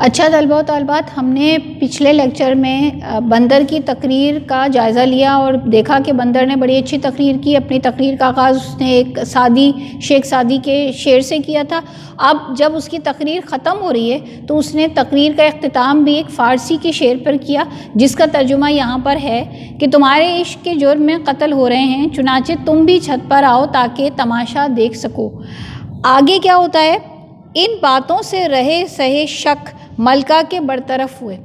اچھا طلبہ و طالبات، ہم نے پچھلے لیکچر میں بندر کی تقریر کا جائزہ لیا اور دیکھا کہ بندر نے بڑی اچھی تقریر کی۔ اپنی تقریر کا آغاز اس نے ایک شیخ سعدی کے شعر سے کیا تھا۔ اب جب اس کی تقریر ختم ہو رہی ہے تو اس نے تقریر کا اختتام بھی ایک فارسی کے شعر پر کیا، جس کا ترجمہ یہاں پر ہے کہ تمہارے عشق کے جرم میں قتل ہو رہے ہیں، چنانچہ تم بھی چھت پر آؤ تاکہ تماشا دیکھ سکو۔ آگے کیا ہوتا ہے؟ ان باتوں سے رہے سہے شک ملکہ کے برطرف ہوئے،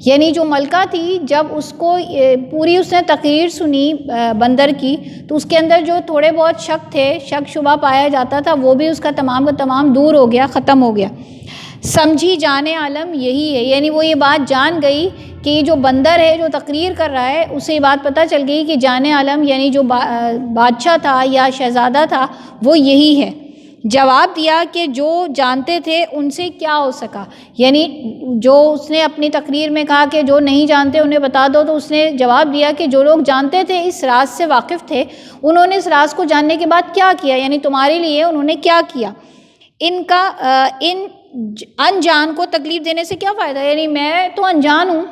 یعنی جو ملکہ تھی جب اس کو پوری اس نے تقریر سنی بندر کی تو اس کے اندر جو تھوڑے بہت شک تھے، شک شبہ پایا جاتا تھا، وہ بھی اس کا تمام کا تمام دور ہو گیا، ختم ہو گیا۔ سمجھی جان عالم یہی ہے، یعنی وہ یہ بات جان گئی کہ یہ جو بندر ہے جو تقریر کر رہا ہے اسے یہ بات پتہ چل گئی کہ جان عالم یعنی جو بادشاہ تھا یا شہزادہ تھا وہ یہی ہے۔ جواب دیا کہ جو جانتے تھے ان سے کیا ہو سکا، یعنی جو اس نے اپنی تقریر میں کہا کہ جو نہیں جانتے انہیں بتا دو، تو اس نے جواب دیا کہ جو لوگ جانتے تھے، اس راز سے واقف تھے، انہوں نے اس راز کو جاننے کے بعد کیا کیا، یعنی تمہارے لیے انہوں نے کیا کیا۔ ان انجان کو تکلیف دینے سے کیا فائدہ، یعنی میں تو انجان ہوں،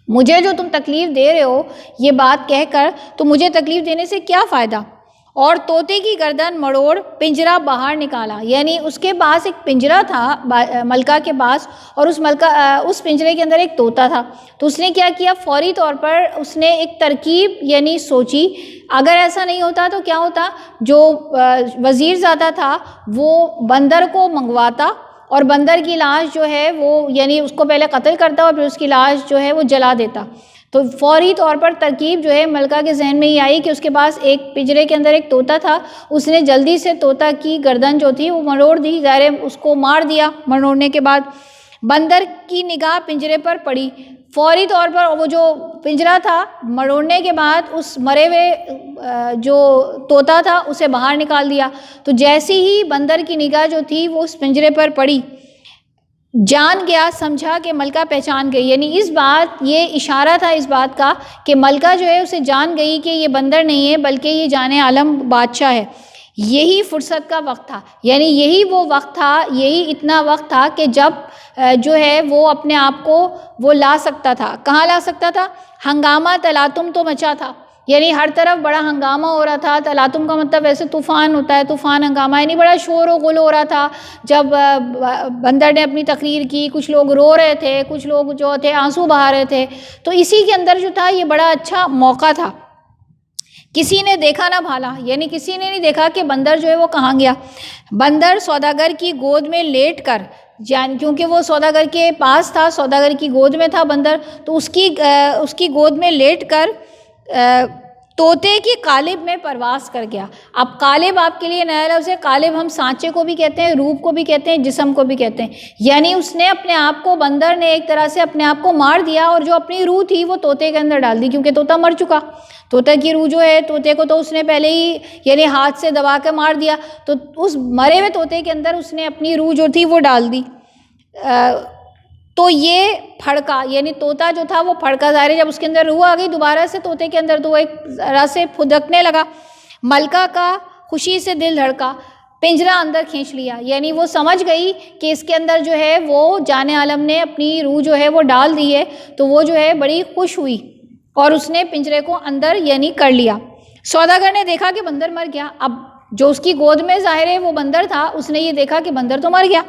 مجھے جو تم تکلیف دے رہے ہو یہ بات کہہ کر، تو مجھے تکلیف دینے سے کیا فائدہ۔ اور طوطے کی گردن مڑوڑ پنجرہ باہر نکالا، یعنی اس کے پاس ایک پنجرہ تھا ملکہ کے پاس، اور اس پنجرے کے اندر ایک طوطا تھا، تو اس نے کیا کیا، فوری طور پر اس نے ایک ترکیب یعنی سوچی۔ اگر ایسا نہیں ہوتا تو کیا ہوتا، جو وزیر زادہ تھا وہ بندر کو منگواتا اور بندر کی لاش جو ہے وہ یعنی اس کو پہلے قتل کرتا اور پھر اس کی لاش جو ہے وہ جلا دیتا۔ تو فوری طور پر ترکیب جو ہے ملکہ کے ذہن میں یہ آئی کہ اس کے پاس ایک پنجرے کے اندر ایک طوطا تھا، اس نے جلدی سے طوطا کی گردن جو تھی وہ مروڑ دی، ظاہر اس کو مار دیا۔ مروڑنے کے بعد بندر کی نگاہ پنجرے پر پڑی، فوری طور پر وہ جو پنجرہ تھا مروڑنے کے بعد اس مرے ہوئے جو طوطا تھا اسے باہر نکال دیا۔ تو جیسی ہی بندر کی نگاہ جو تھی وہ اس پنجرے پر پڑی، جان گیا، سمجھا کہ ملکہ پہچان گئی، یعنی اس بات یہ اشارہ تھا اس بات کا کہ ملکہ جو ہے اسے جان گئی کہ یہ بندر نہیں ہے بلکہ یہ جان عالم بادشاہ ہے۔ یہی فرصت کا وقت تھا، یعنی یہی وہ وقت تھا، یہی اتنا وقت تھا کہ جب جو ہے وہ اپنے آپ کو وہ لا سکتا تھا۔ کہاں لا سکتا تھا؟ ہنگامہ تلاتم تو مچا تھا، یعنی ہر طرف بڑا ہنگامہ ہو رہا تھا۔ تلاتم کا مطلب ویسے طوفان ہوتا ہے، طوفان ہنگامہ، یعنی بڑا شور و غل ہو رہا تھا۔ جب بندر نے اپنی تقریر کی، کچھ لوگ رو رہے تھے، کچھ لوگ جو تھے آنسو بہا رہے تھے، تو اسی کے اندر جو تھا یہ بڑا اچھا موقع تھا۔ کسی نے دیکھا نہ بھالا، یعنی کسی نے نہیں دیکھا کہ بندر جو ہے وہ کہاں گیا۔ بندر سوداگر کی گود میں لیٹ کر، کیونکہ وہ سوداگر کے پاس تھا، سوداگر کی گود میں تھا بندر، تو اس کی گود میں لیٹ کر طوطے کی قالب میں پرواز کر گیا۔ اب قالب آپ کے لیے نیا لفظ ہے، قالب ہم سانچے کو بھی کہتے ہیں، روپ کو بھی کہتے ہیں، جسم کو بھی کہتے ہیں، یعنی اس نے اپنے آپ کو، بندر نے ایک طرح سے اپنے آپ کو مار دیا اور جو اپنی روح تھی وہ طوطے کے اندر ڈال دی، کیونکہ طوطا مر چکا۔ طوطے کی روح جو ہے، طوطے کو تو اس نے پہلے ہی یعنی ہاتھ سے دبا کے مار دیا، تو اس مرے ہوئے طوطے کے اندر اس نے اپنی روح جو تھی وہ ڈال دی۔ تو یہ پھڑکا، یعنی طوطا جو تھا وہ پھڑکا، ظاہر ہے جب اس کے اندر روح آ گئی دوبارہ سے طوطے کے اندر تو وہ ایک طرح سے پھدکنے لگا۔ ملکہ کا خوشی سے دل دھڑکا، پنجرہ اندر کھینچ لیا، یعنی وہ سمجھ گئی کہ اس کے اندر جو ہے وہ جان عالم نے اپنی روح جو ہے وہ ڈال دی ہے، تو وہ جو ہے بڑی خوش ہوئی اور اس نے پنجرے کو اندر یعنی کر لیا۔ سوداگر نے دیکھا کہ بندر مر گیا۔ اب جو اس کی گود میں ظاہر ہے وہ بندر تھا، اس نے یہ دیکھا کہ بندر تو مر گیا۔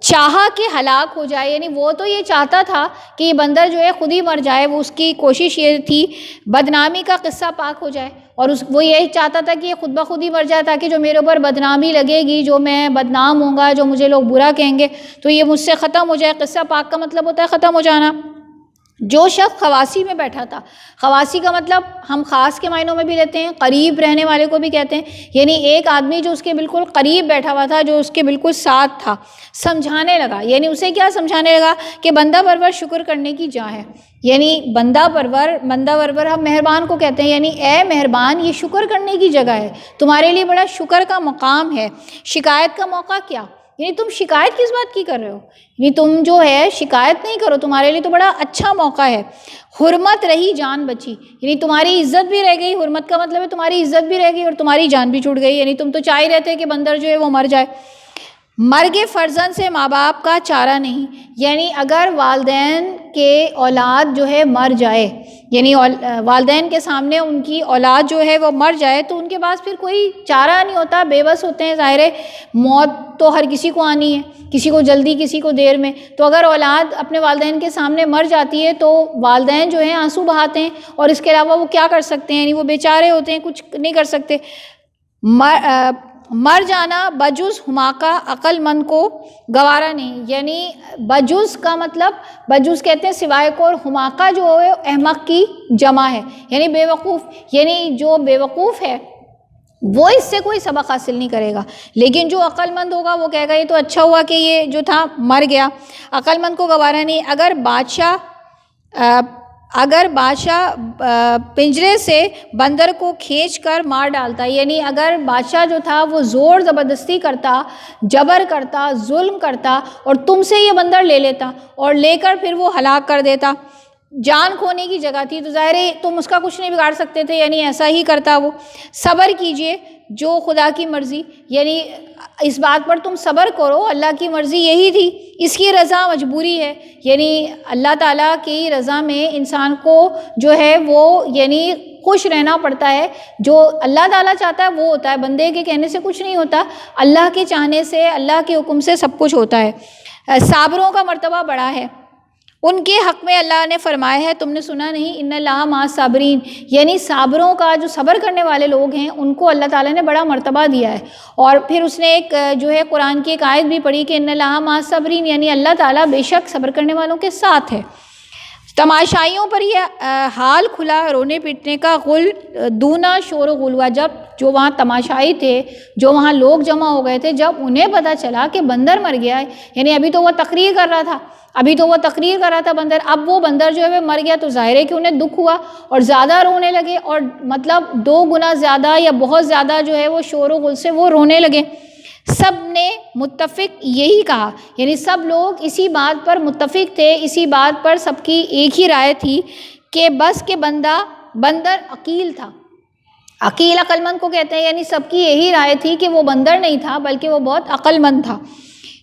چاہا کہ ہلاک ہو جائے، یعنی وہ تو یہ چاہتا تھا کہ یہ بندر جو ہے خود ہی مر جائے، وہ اس کی کوشش یہ تھی بدنامی کا قصہ پاک ہو جائے، اور وہ یہی چاہتا تھا کہ یہ خود بخود ہی مر جائے تاکہ جو میرے اوپر بدنامی لگے گی، جو میں بدنام ہوں گا، جو مجھے لوگ برا کہیں گے، تو یہ مجھ سے ختم ہو جائے۔ قصہ پاک کا مطلب ہوتا ہے ختم ہو جانا۔ جو شخص خواسی میں بیٹھا تھا، خواسی کا مطلب ہم خاص کے معنوں میں بھی لیتے ہیں، قریب رہنے والے کو بھی کہتے ہیں، یعنی ایک آدمی جو اس کے بالکل قریب بیٹھا ہوا تھا، جو اس کے بالکل ساتھ تھا، سمجھانے لگا، یعنی اسے کیا سمجھانے لگا کہ بندہ پرور شکر کرنے کی جا ہے، یعنی بندہ پرور ہم مہربان کو کہتے ہیں، یعنی اے مہربان یہ شکر کرنے کی جگہ ہے، تمہارے لیے بڑا شکر کا مقام ہے، شکایت کا موقع کیا، یعنی تم شکایت کس بات کی کر رہے ہو، یعنی تم جو ہے شکایت نہیں کرو، تمہارے لیے تو بڑا اچھا موقع ہے۔ حرمت رہی جان بچی، یعنی تمہاری عزت بھی رہ گئی، حرمت کا مطلب ہے تمہاری عزت بھی رہ گئی اور تمہاری جان بھی چھوٹ گئی، یعنی تم تو چاہ ہی رہتے کہ بندر جو ہے وہ مر جائے۔ مرگ فرزند سے ماں باپ کا چارہ نہیں، یعنی اگر والدین کے اولاد جو ہے مر جائے، یعنی والدین کے سامنے ان کی اولاد جو ہے وہ مر جائے تو ان کے پاس پھر کوئی چارہ نہیں ہوتا، بے بس ہوتے ہیں۔ ظاہر ہے موت تو ہر کسی کو آنی ہے، کسی کو جلدی کسی کو دیر میں، تو اگر اولاد اپنے والدین کے سامنے مر جاتی ہے تو والدین جو ہیں آنسو بہاتے ہیں، اور اس کے علاوہ وہ کیا کر سکتے ہیں، یعنی وہ بیچارے ہوتے ہیں، کچھ نہیں کر سکتے۔ مر جانا بجز حماقہ عقل مند کو گوارا نہیں، یعنی بجز کا مطلب، بجز کہتے ہیں سوائے کو، اور حماقہ جو ہے احمق کی جمع ہے، یعنی بے وقوف، یعنی جو بے وقوف ہے وہ اس سے کوئی سبق حاصل نہیں کرے گا، لیکن جو عقل مند ہوگا وہ کہے گا یہ تو اچھا ہوا کہ یہ جو تھا مر گیا۔ عقل مند کو گوارا نہیں، اگر بادشاہ پنجرے سے بندر کو کھینچ کر مار ڈالتا، یعنی اگر بادشاہ جو تھا وہ زور زبردستی کرتا، جبر کرتا، ظلم کرتا اور تم سے یہ بندر لے لیتا اور لے کر پھر وہ ہلاک کر دیتا، جان کھونے کی جگہ تھی، تو ظاہر ہے تم اس کا کچھ نہیں بگاڑ سکتے تھے، یعنی ایسا ہی کرتا وہ۔ صبر کیجئے جو خدا کی مرضی، یعنی اس بات پر تم صبر کرو، اللہ کی مرضی یہی تھی، اس کی رضا مجبوری ہے، یعنی اللہ تعالیٰ کی رضا میں انسان کو جو ہے وہ یعنی خوش رہنا پڑتا ہے، جو اللہ تعالیٰ چاہتا ہے وہ ہوتا ہے، بندے کے کہنے سے کچھ نہیں ہوتا، اللہ کے چاہنے سے، اللہ کے حکم سے سب کچھ ہوتا ہے۔ صابروں کا مرتبہ بڑا ہے، ان کے حق میں اللہ نے فرمایا ہے، تم نے سنا نہیں، ان اللہ مع الصابرین، یعنی صابروں کا، جو صبر کرنے والے لوگ ہیں ان کو اللہ تعالیٰ نے بڑا مرتبہ دیا ہے۔ اور پھر اس نے ایک جو ہے قرآن کی ایک آیت بھی پڑھی کہ ان اللہ مع الصابرین، یعنی اللہ تعالیٰ بے شک صبر کرنے والوں کے ساتھ ہے۔ تماشائیوں پر یہ حال کھلا رونے پیٹنے کا، غل دونا شور و غل ہوا، جب جو وہاں تماشائی تھے، جو وہاں لوگ جمع ہو گئے تھے، جب انہیں پتہ چلا کہ بندر مر گیا ہے، یعنی ابھی تو وہ تقریر کر رہا تھا بندر، اب وہ بندر جو ہے وہ مر گیا، تو ظاہر ہے کہ انہیں دکھ ہوا اور زیادہ رونے لگے، اور مطلب 2 گنا زیادہ یا بہت زیادہ جو ہے وہ شور و غل سے وہ رونے لگے۔ سب نے متفق یہی کہا، یعنی سب لوگ اسی بات پر متفق تھے، اسی بات پر سب کی ایک ہی رائے تھی کہ بس کہ بندر عقیل تھا۔ عقیل عقل مند کو کہتے ہیں، یعنی سب کی یہی رائے تھی کہ وہ بندر نہیں تھا بلکہ وہ بہت عقل مند تھا۔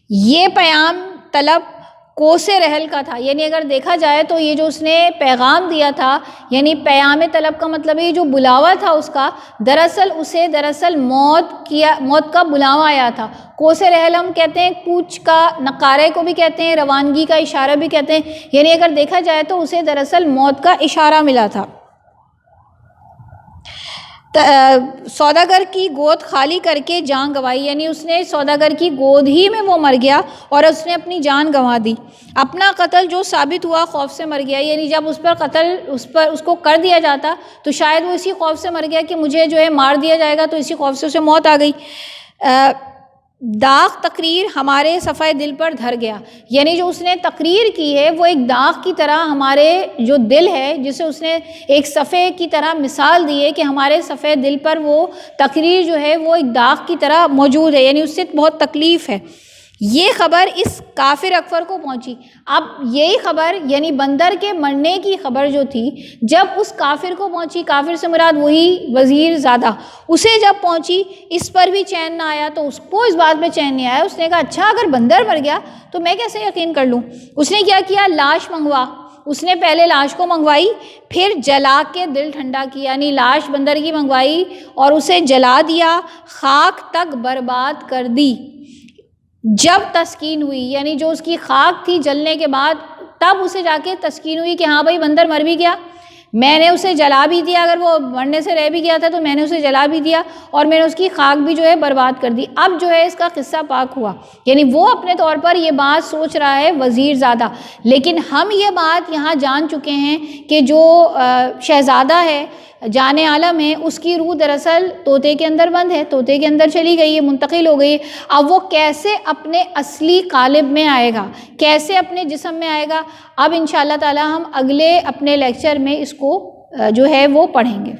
یہ پیام طلب کوس رحل کا تھا، یعنی اگر دیکھا جائے تو یہ جو اس نے پیغام دیا تھا، یعنی پیام طلب کا مطلب ہے جو بلاوا تھا اس کا، دراصل موت کا بلاوا آیا تھا۔ کوس رحل ہم کہتے ہیں کوچ کا، نقارے کو بھی کہتے ہیں، روانگی کا اشارہ بھی کہتے ہیں، یعنی اگر دیکھا جائے تو اسے دراصل موت کا اشارہ ملا تھا۔ سوداگر کی گود خالی کر کے جان گنوائی، یعنی اس نے سوداگر کی گود ہی میں وہ مر گیا اور اس نے اپنی جان گنوا دی۔ اپنا قتل جو ثابت ہوا خوف سے مر گیا، یعنی جب اس کو کر دیا جاتا تو شاید وہ اسی خوف سے مر گیا کہ مجھے جو ہے مار دیا جائے گا، تو اسی خوف سے اسے موت آ گئی۔ داغ تقریر ہمارے صفحہ دل پر دھر گیا، یعنی جو اس نے تقریر کی ہے وہ ایک داغ کی طرح ہمارے جو دل ہے، جسے اس نے ایک صفحے کی طرح مثال دی ہے کہ ہمارے صفحہ دل پر وہ تقریر جو ہے وہ ایک داغ کی طرح موجود ہے، یعنی اس سے بہت تکلیف ہے۔ یہ خبر اس کافر اکفر کو پہنچی، اب یہی خبر یعنی بندر کے مرنے کی خبر جو تھی جب اس کافر کو پہنچی، کافر سے مراد وہی وزیر زادہ، اسے جب پہنچی اس پر بھی چین نہ آیا، تو اس کو اس بات پہ چین نہیں آیا، اس نے کہا اچھا اگر بندر مر گیا تو میں کیسے یقین کر لوں۔ اس نے کیا لاش منگوا، اس نے پہلے لاش کو منگوائی، پھر جلا کے دل ٹھنڈا کیا، یعنی لاش بندر کی منگوائی اور اسے جلا دیا، خاک تک برباد کر دی۔ جب تسکین ہوئی، یعنی جو اس کی خاک تھی جلنے کے بعد، تب اسے جا کے تسکین ہوئی کہ ہاں بھائی بندر مر بھی گیا، میں نے اسے جلا بھی دیا، اگر وہ مرنے سے رہ بھی گیا تھا تو میں نے اسے جلا بھی دیا اور میں نے اس کی خاک بھی جو ہے برباد کر دی۔ اب جو ہے اس کا قصہ پاک ہوا، یعنی وہ اپنے طور پر یہ بات سوچ رہا ہے وزیر زادہ، لیکن ہم یہ بات یہاں جان چکے ہیں کہ جو شہزادہ ہے، جان عالم ہے، اس کی روح دراصل طوطے کے اندر بند ہے، طوطے کے اندر چلی گئی ہے، منتقل ہو گئی ہے۔ اب وہ کیسے اپنے اصلی قالب میں آئے گا، کیسے اپنے جسم میں آئے گا، اب انشاءاللہ تعالی ہم اگلے اپنے لیکچر میں اس کو جو ہے وہ پڑھیں گے۔